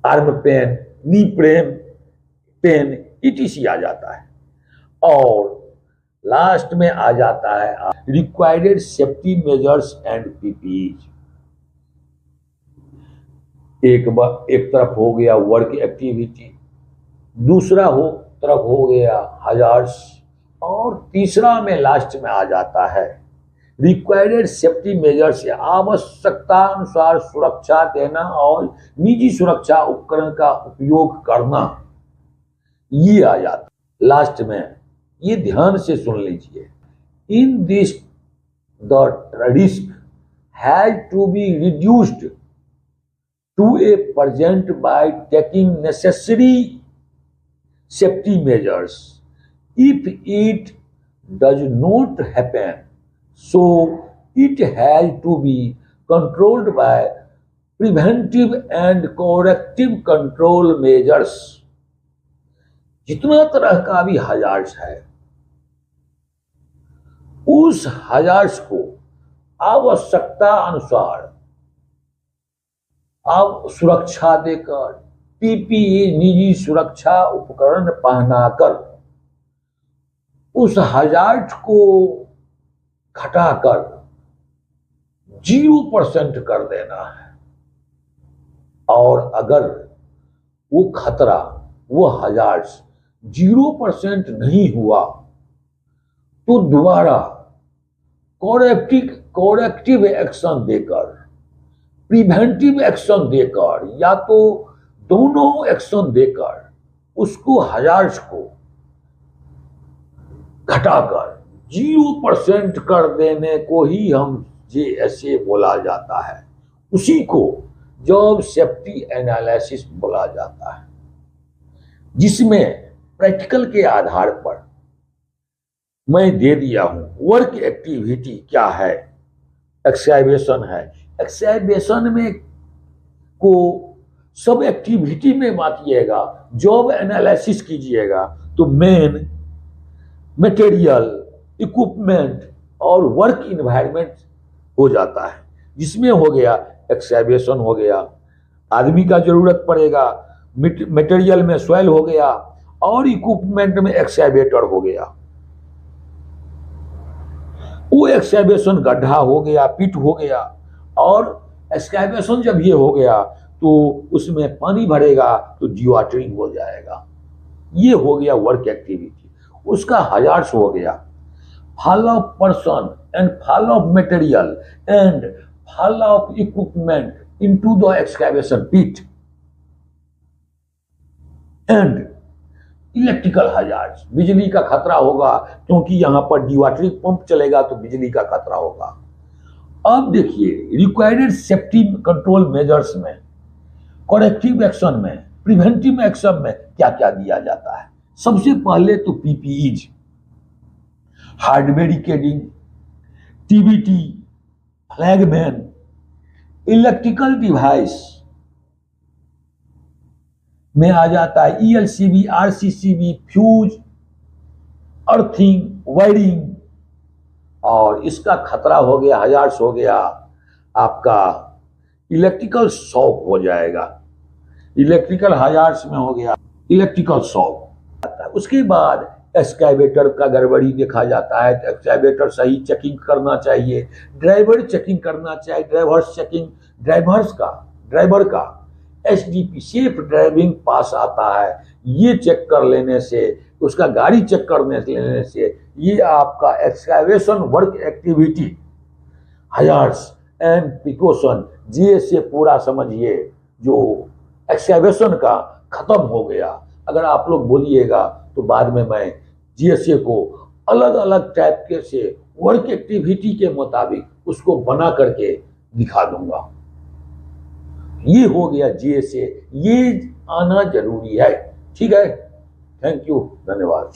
arm pain, knee pain ETC आ जाता है। और लास्ट में आ जाता है required safety measures and PPEs। एक तरफ हो गया वर्क एक्टिविटी, दूसरा तरफ हो गया हजार्ड्स, और तीसरा में लास्ट में आ जाता है रिक्वायर्ड सेफ्टी मेजर्स, आवश्यकता अनुसार सुरक्षा देना और निजी सुरक्षा उपकरण का उपयोग करना, ये आ जाता लास्ट में। ये ध्यान से सुन लीजिए। In this the risk has to be reduced to a present by taking necessary safety measures. If it does not happen, so it has to be controlled by preventive and corrective control measures. जितना तरह का भी hazards है, उस hazards को आवश्यकता अनुसार आप सुरक्षा देकर, PPE निजी सुरक्षा उपकरण पहनाकर उस हजार्ड को घटाकर 0% कर देना है। और अगर वो खतरा, वो हजार्ड्स 0% नहीं हुआ तो दोबारा कोरेक्टिव एक्शन देकर, प्रिवेंटिव एक्शन देकर, या तो दोनों एक्शन देकर उसको हजार्ड्स को घटाकर 0% कर देने को ही हम JSA बोला जाता है। उसी को जॉब सेफ्टी एनालिसिस बोला जाता है, जिसमें प्रैक्टिकल के आधार पर मैं दे दिया हूं। वर्क एक्टिविटी क्या है? एक्सकैवेशन है। एक्सकैवेशन में को सब एक्टिविटी में बांटिएगा, जॉब एनालिसिस कीजिएगा तो मेन मटेरियल, इक्विपमेंट और वर्क इन्वायरमेंट हो जाता है, जिसमें हो गया एक्सकैवेशन हो गया, आदमी का जरूरत पड़ेगा, मटेरियल में सॉइल हो गया, और इक्विपमेंट में एक्सकैवेटर हो गया। वो एक्सकैवेशन गड्ढा हो गया, पिट हो गया, और एक्सकैवेशन जब ये हो गया तो उसमें पानी भरेगा तो डिवॉटरिंग हो जाएगा। ये हो गया वर्क एक्टिविटी। उसका हजार्ड्स हो गया fall of person and fall of material and fall of equipment into the excavation pit and electrical hazards, बिजली का खतरा होगा, क्योंकि यहां पर डिवॉटरिंग पंप चलेगा तो बिजली का खतरा होगा। अब देखिए रिक्वायर्ड सेफ्टी कंट्रोल मेजर्स में, करेक्टिव एक्शन में, प्रिवेंटिव एक्शन में क्या क्या दिया जाता है। सबसे पहले तो PPEs, hard barricading, TBT, flagman, electrical device में आ जाता है ELCB, RCCB, fuse, earthing, wiring, और इसका खतरा हो गया, हजार्स हो गया, आपका इलेक्ट्रिकल शॉक हो जाएगा। इलेक्ट्रिकल हजार्स में हो गया इलेक्ट्रिकल शॉक। उसके बाद एक्सकैवेटर का गड़बड़ी देखा जाता है, तो एक्सकैवेटर सही चेकिंग करना चाहिए, ड्राइवर चेकिंग करना चाहिए, ड्राइवर्स चेकिंग, ड्राइवर का एसडीपी सेफ ड्राइविंग पास आता है, ये चेक कर लेने से, उसका गाड़ी चेक करने लेने से ये आपका excavation work activity हजार्स and precaution GSA पूरा समझिए, जो एक्सकैवेशन का खत्म हो गया। अगर आप लोग बोलिएगा तो बाद में मैं जीएसए को अलग अलग टाइप के से वर्क एक्टिविटी के मुताबिक उसको बना करके दिखा दूंगा। ये हो गया जीएसए, ये आना जरूरी है। ठीक है, थैंक यू, धन्यवाद।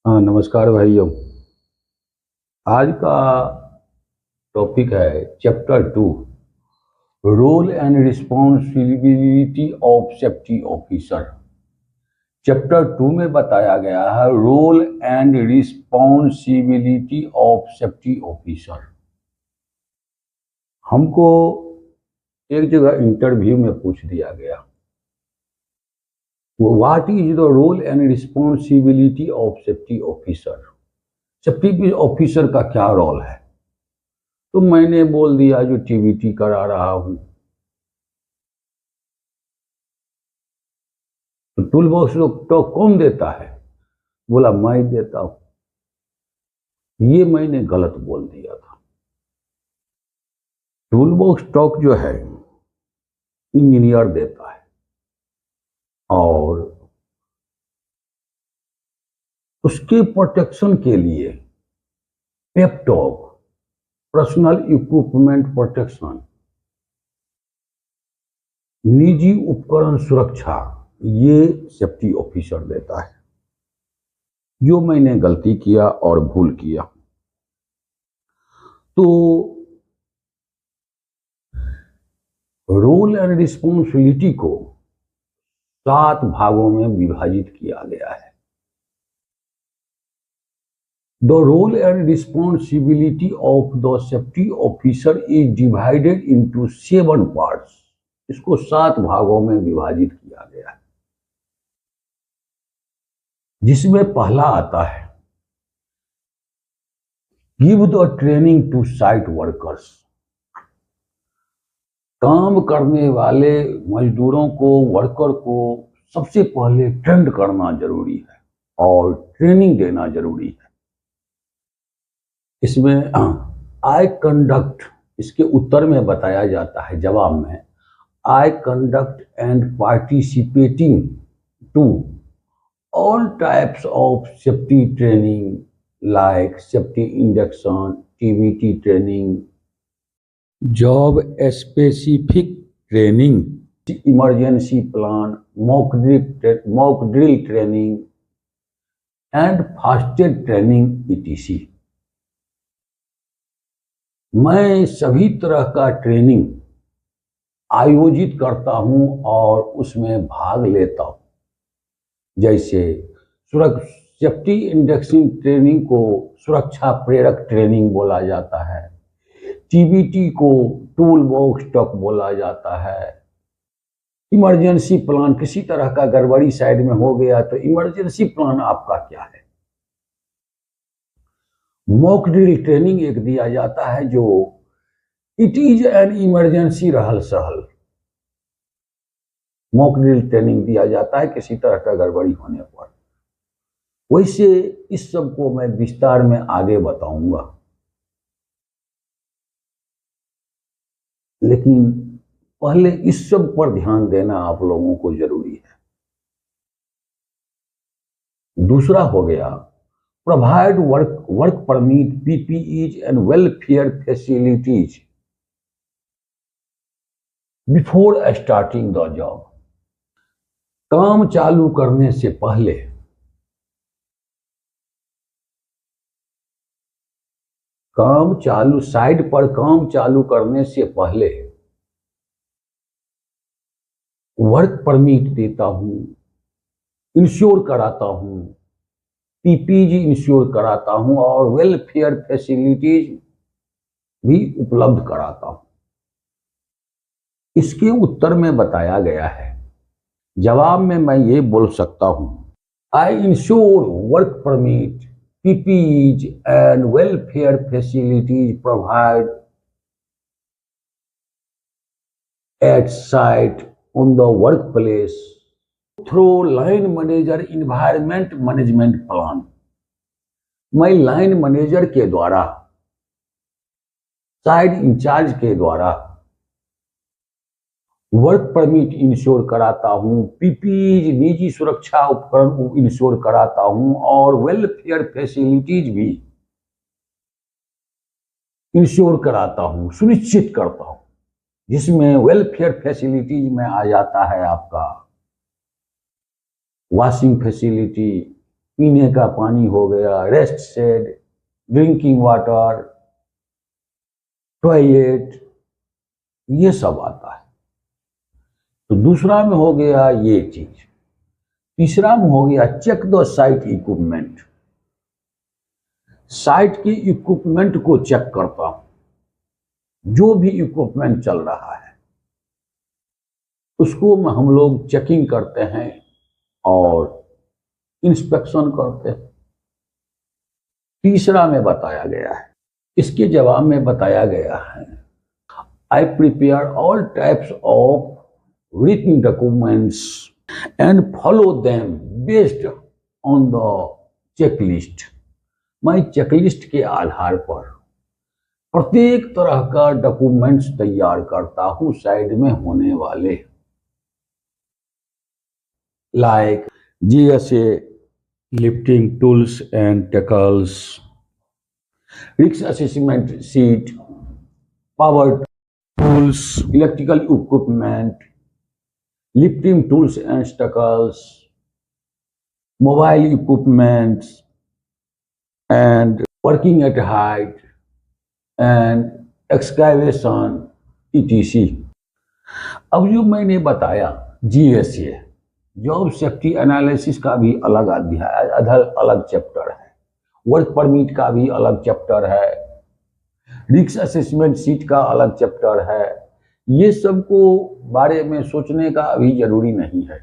हाँ, नमस्कार भाइयों। आज का टॉपिक है chapter 2, role and responsibility of safety officer. Chapter 2 में बताया गया है role and responsibility of safety officer. हमको एक जगह इंटरव्यू में पूछ दिया गया, what is the role and responsibility of safety officer, safety officer का क्या रोल है। तो मैंने बोल दिया जो टीबीटी करा रहा हूं। तो टूल बॉक्स तो कौन देता है, बोला मैं देता हूं। ये मैंने गलत बोल दिया था। टूल बॉक्स स्टॉक जो है इंजीनियर देता है, और उसके प्रोटेक्शन के लिए पेपटॉक, पर्सनल इक्विपमेंट प्रोटेक्शन, निजी उपकरण सुरक्षा, ये सेफ्टी ऑफिसर देता है। जो मैंने गलती किया और भूल किया, तो रोल एंड रिस्पॉन्सिबिलिटी को 7 भागों में विभाजित किया गया है। The role and responsibility of the safety officer is divided into 7 parts. इसको 7 भागों में विभाजित किया गया है, जिसमें पहला आता है give the training to site workers. काम करने वाले मजदूरों को, वर्कर को सबसे पहले ट्रेंड करना जरूरी है और ट्रेनिंग देना जरूरी है। इसमें आई कंडक्ट, इसके उत्तर में बताया जाता है, जवाब में, I conduct and participating to all types of safety training like safety induction, TBT training, job specific training, emergency plan, mock drill training and first aid training etc. मैं सभी तरह का ट्रेनिंग आयोजित करता हूं और उसमें भाग लेता हूं। जैसे सेफ्टी इंडक्शन ट्रेनिंग को सुरक्षा प्रेरक ट्रेनिंग बोला जाता है, टीबीटी को टूल बॉक्स स्टॉक बोला जाता है, इमरजेंसी प्लान, किसी तरह का गड़बड़ी साइड में हो गया तो इमरजेंसी प्लान आपका क्या है। मॉक ड्रिल ट्रेनिंग एक दिया जाता है, जो इट इज एन इमरजेंसी रहल सहल। मॉक ड्रिल ट्रेनिंग दिया जाता है किसी तरह का गड़बड़ी होने पर। वैसे इस सब को मैं विस्तार में आगे बताऊंगा, लेकिन पहले इस सब पर ध्यान देना आप लोगों को जरूरी है। दूसरा हो गया provide work permit, PPEs and welfare facilities before starting the job. काम चालू करने से पहले काम चालू, साइट पर काम चालू करने से पहले वर्क परमिट देता हूं, इंश्योर कराता हूं, पीपीजी इंश्योर कराता हूं और वेलफेयर फैसिलिटीज भी उपलब्ध कराता हूं। इसके उत्तर में बताया गया है, जवाब में मैं ये बोल सकता हूं, I ensure work permit, PPEs and welfare facilities provide at site on the workplace through line manager environment management plan। मैं लाइन मैनेजर के द्वारा, साइट इंचार्ज के द्वारा वर्क परमिट इंश्योर कराता हूं, पीपीई निजी सुरक्षा उपकरण इंश्योर कराता हूं और वेलफेयर फैसिलिटीज भी इंश्योर कराता हूं, सुनिश्चित करता हूं, जिसमें वेलफेयर फैसिलिटीज में आ जाता है आपका वॉशिंग फैसिलिटी, पीने का पानी हो गया, rest shed, drinking water, toilet, ये सब आता है। तो दूसरा में हो गया ये चीज। तीसरा में हो गया check the site equipment. Site की इक्विपमेंट को चेक करता हूं, जो भी इक्विपमेंट चल रहा है उसको हम लोग चेकिंग करते हैं और इंस्पेक्शन करते हैं। तीसरा में बताया गया है, इसके जवाब में बताया गया है, I prepare all types of written documents and follow them based on the checklist। मैं चेकलिस्ट के आधार पर प्रत्येक तरह का डॉक्यूमेंट्स तैयार करता हूं साइड में होने वाले, like GSA, lifting tools and tackles, risk assessment sheet, power tools, electrical equipment, lifting tools and tackles, mobile equipment and working at height and excavation etc। अब जो मैंने बताया GSA, जॉब सेफ्टी एनालिसिस का भी अलग अध्याय, अलग चैप्टर है, वर्क परमिट का भी अलग चैप्टर है, रिस्क असेसमेंट शीट का अलग चैप्टर है। ये सबको बारे में सोचने का अभी जरूरी नहीं है,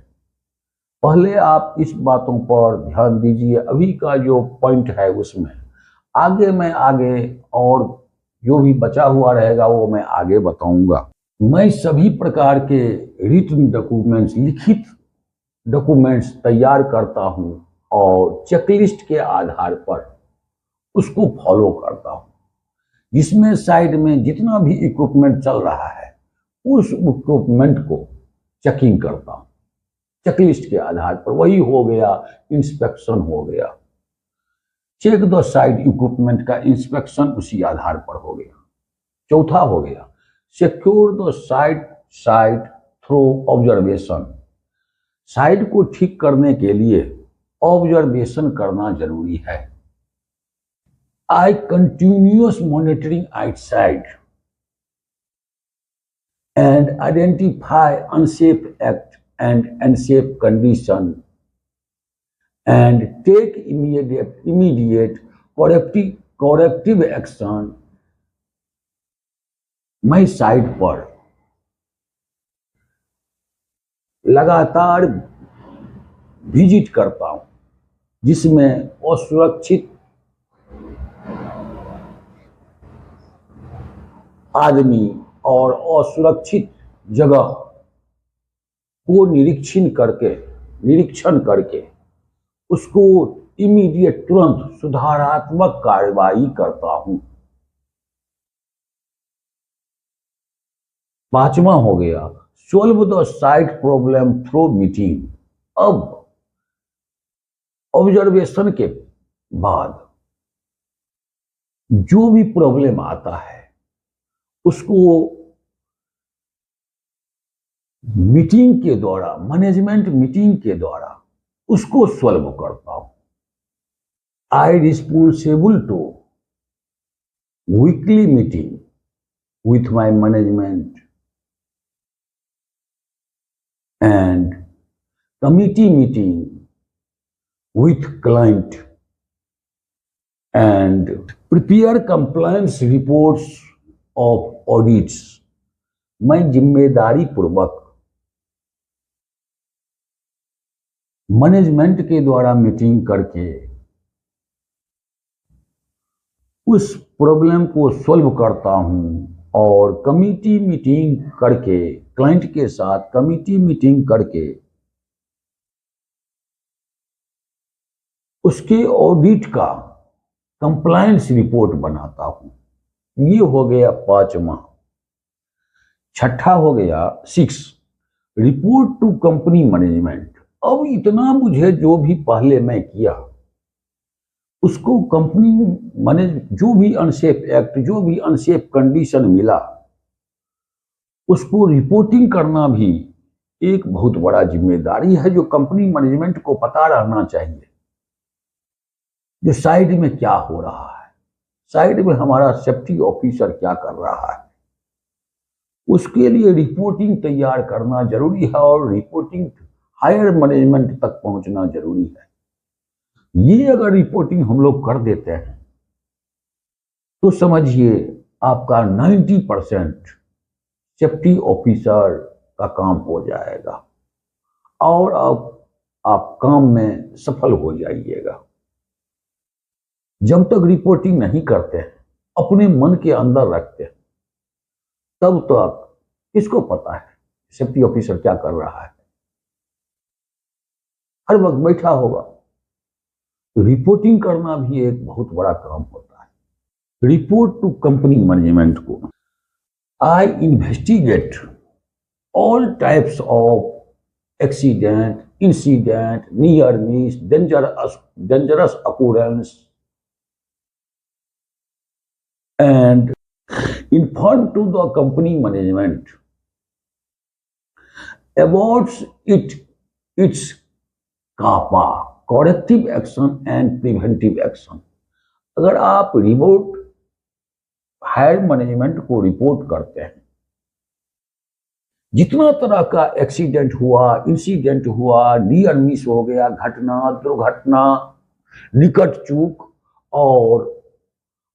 पहले आप इस बातों पर ध्यान दीजिए। अभी का जो पॉइंट है उसमें आगे और जो भी बचा हुआ रहेगा वो मैं आगे बताऊंगा। मैं सभी प्रकार के रिटन डॉक्यूमेंट्स, लिखित डॉक्यूमेंट्स तैयार करता हूं और चेकलिस्ट के आधार पर उसको फॉलो करता हूं, जिसमें साइड में जितना भी इक्विपमेंट चल रहा है उस इक्विपमेंट को चेकिंग करता हूं चेकलिस्ट के आधार पर। वही हो गया इंस्पेक्शन हो गया, चेक द साइट इक्विपमेंट का इंस्पेक्शन उसी आधार पर हो गया। चौथा हो गया secure the site through observation. Site को ठीक करने के लिए ऑब्जर्वेशन करना जरूरी है। I continuous monitoring outside and identify unsafe act and unsafe condition and take immediate corrective action। मैं साइट पर लगातार विजिट करता हूं, जिसमें असुरक्षित आदमी और असुरक्षित जगह को निरीक्षण करके उसको इमीडिएट, तुरंत सुधारात्मक कार्रवाई करता हूं। पांचवा हो गया solve the site problem through meeting. अब ऑब्जर्वेशन के बाद जो भी प्रॉब्लम आता है उसको मीटिंग के द्वारा, मैनेजमेंट मीटिंग के द्वारा उसको सॉल्व करता हूं। I responsible to weekly meeting with my management and committee meeting with client and prepare compliance reports of audits। मैं जिम्मेदारी पूर्वक मैनेजमेंट के द्वारा मीटिंग करके उस प्रॉब्लम को सॉल्व करता हूं और कमिटी मीटिंग करके क्लाइंट के साथ कमिटी मीटिंग करके उसके ऑडिट का कंप्लायंस रिपोर्ट बनाता हूं। ये हो गया 5वां। छठा हो गया 6 रिपोर्ट टू कंपनी मैनेजमेंट। अब इतना मुझे जो भी पहले मैं किया उसको कंपनी मैनेज जो भी अनसेफ एक्ट जो भी अनसेफ कंडीशन मिला उसको रिपोर्टिंग करना भी एक बहुत बड़ा जिम्मेदारी है जो कंपनी मैनेजमेंट को पता रहना चाहिए। जो साइड में क्या हो रहा है, साइड में हमारा सेफ्टी ऑफिसर क्या कर रहा है, उसके लिए रिपोर्टिंग तैयार करना जरूरी है और रिपोर्टिंग हायर मैनेजमेंट तक पहुंचना जरूरी है। ये अगर रिपोर्टिंग हम लोग कर देते हैं तो समझिए आपका 90% सेफ्टी ऑफिसर का काम हो जाएगा और आप काम में सफल हो जाइएगा। जब तक रिपोर्टिंग नहीं करते हैं, अपने मन के अंदर रखते हैं, तब तक किसको पता है सेफ्टी ऑफिसर क्या कर रहा है। हर वक्त बैठा होगा। रिपोर्टिंग करना भी एक बहुत बड़ा काम होता है। रिपोर्ट टू कंपनी मैनेजमेंट को I investigate all types of accident, incident, near miss, dangerous occurrence and inform to the company management about its CAPA, corrective action and preventive action। अगर आप रिपोर्ट हायर मैनेजमेंट को report करते हैं, जितना तरह का accident हुआ, इंसिडेंट हुआ, नियर मिस हो गया, घटना, दुर्घटना, निकट चूक और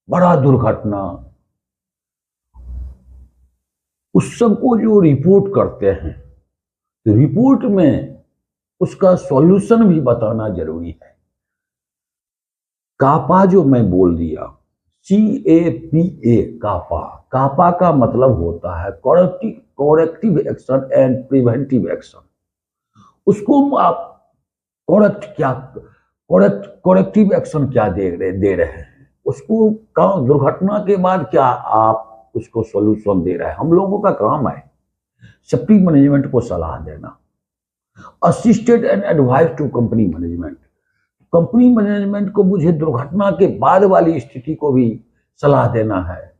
बड़ा दुर्घटना, उस सबको जो रिपोर्ट करते हैं तो रिपोर्ट में उसका सॉल्यूशन भी बताना जरूरी है। कापा जो मैं बोल दिया, CAPA, कापा, कापा का मतलब होता है corrective action and preventive action. उसको आप करेक्टिव एक्शन क्या दे रहे हैं, उसको दुर्घटना के बाद क्या आप उसको सॉल्यूशन दे रहे हैं। हम लोगों का काम है सेफ्टी मैनेजमेंट को सलाह देना, assisted and advice to company management. Company management को मुझे दुर्घटना के बाद वाली स्थिति को भी सलाह देना है।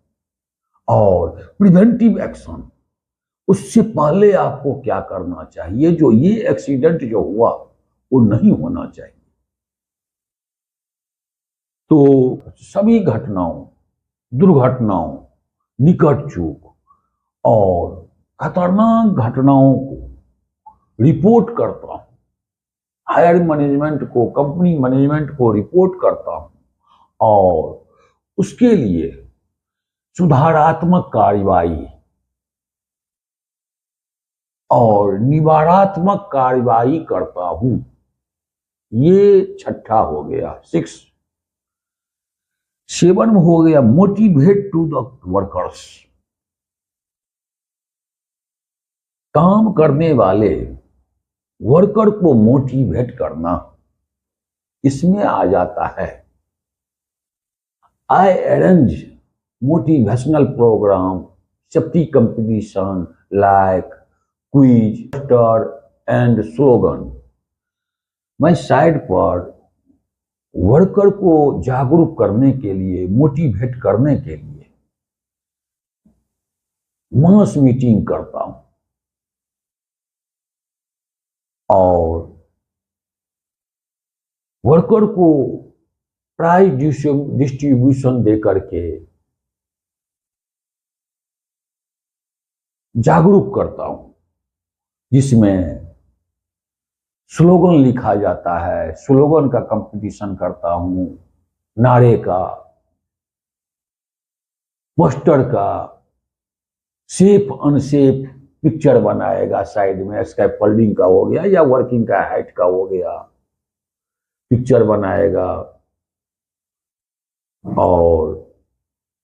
और प्रिवेंटिव एक्शन, उससे पहले आपको क्या करना चाहिए, जो ये एक्सीडेंट जो हुआ वो नहीं होना चाहिए। तो सभी घटनाओं, दुर्घटनाओं, निकट चूक और खतरनाक घटनाओं को रिपोर्ट करता हूं, हायर मैनेजमेंट को, कंपनी मैनेजमेंट को रिपोर्ट करता हूं और उसके लिए सुधारात्मक कार्रवाई और निवारणात्मक कार्रवाई करता हूं। ये छठा हो गया, 6। 7 हो गया मोटिवेट टू द वर्कर्स। काम करने वाले वर्कर को मोटिवेट करना, इसमें आ जाता है I arrange motivational program, safety competition like quiz, poster and slogan. मैं साइड पर वर्कर को जागरूक करने के लिए, मोटिवेट करने के लिए मास मीटिंग करता हूं और वर्कर को प्राइज डिस्ट्रीब्यूशन दे करके जागरूक करता हूं, जिसमें स्लोगन लिखा जाता है, स्लोगन का कंपटीशन करता हूं, नारे का, पोस्टर का, सेफ अनसेफ पिक्चर बनाएगा साइड में, स्कैफोल्डिंग का हो गया या वर्किंग का हाइट का हो गया, पिक्चर बनाएगा। और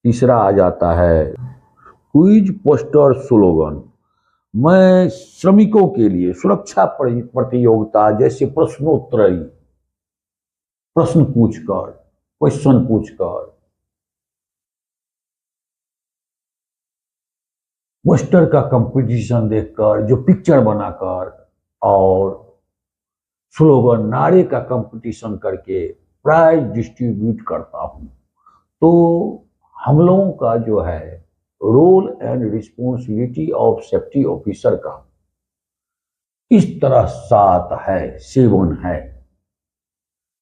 तीसरा आ जाता है क्विज पोस्टर स्लोगन। मैं श्रमिकों के लिए सुरक्षा प्रतियोगिता जैसे प्रश्नोत्तरी, प्रश्न पूछकर, क्वेश्चन पूछकर, पोस्टर का कंपटीशन देखकर, जो पिक्चर बनाकर, और स्लोगन नारे का कंपटीशन करके प्राइज डिस्ट्रीब्यूट करता हूं। तो हम लोगों का जो है role and responsibility of safety officer का इस तरह 7 है, 7 है।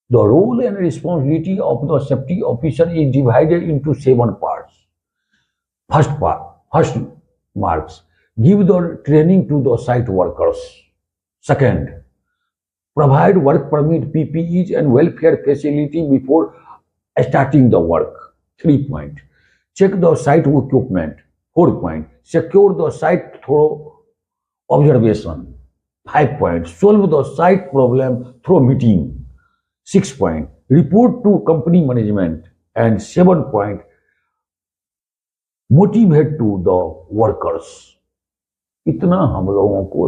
The role and responsibility of the safety officer is divided into 7 parts. First marks, give the training to the site workers. Second, provide work permit, PPEs and welfare facility before starting the work. 3 point, check the site equipment. 4 point, secure the site through observation. 5 point, solve the site problem through meeting. 6 point, report to company management. And 7 point, motivate to the workers. इतना हम लोगों को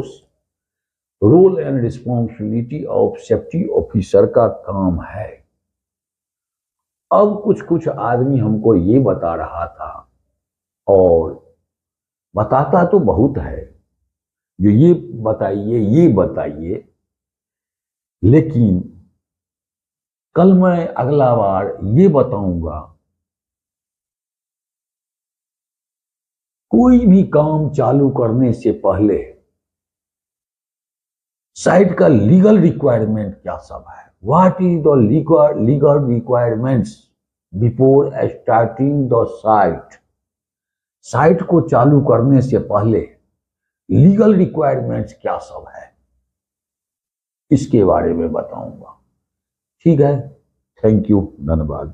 role and responsibility of safety officer का काम है। अब कुछ आदमी हमको ये बता रहा था, और बताता तो बहुत है, जो ये बताइए, लेकिन कल मैं अगला बार ये बताऊंगा, कोई भी काम चालू करने से पहले साइट का लीगल रिक्वायरमेंट क्या सब है, what is the legal requirements before starting the site. Site को चालू करने से पहले लीगल रिक्वायरमेंट्स क्या सब है, इसके बारे में बताऊंगा। ठीक है, थैंक यू, धन्यवाद।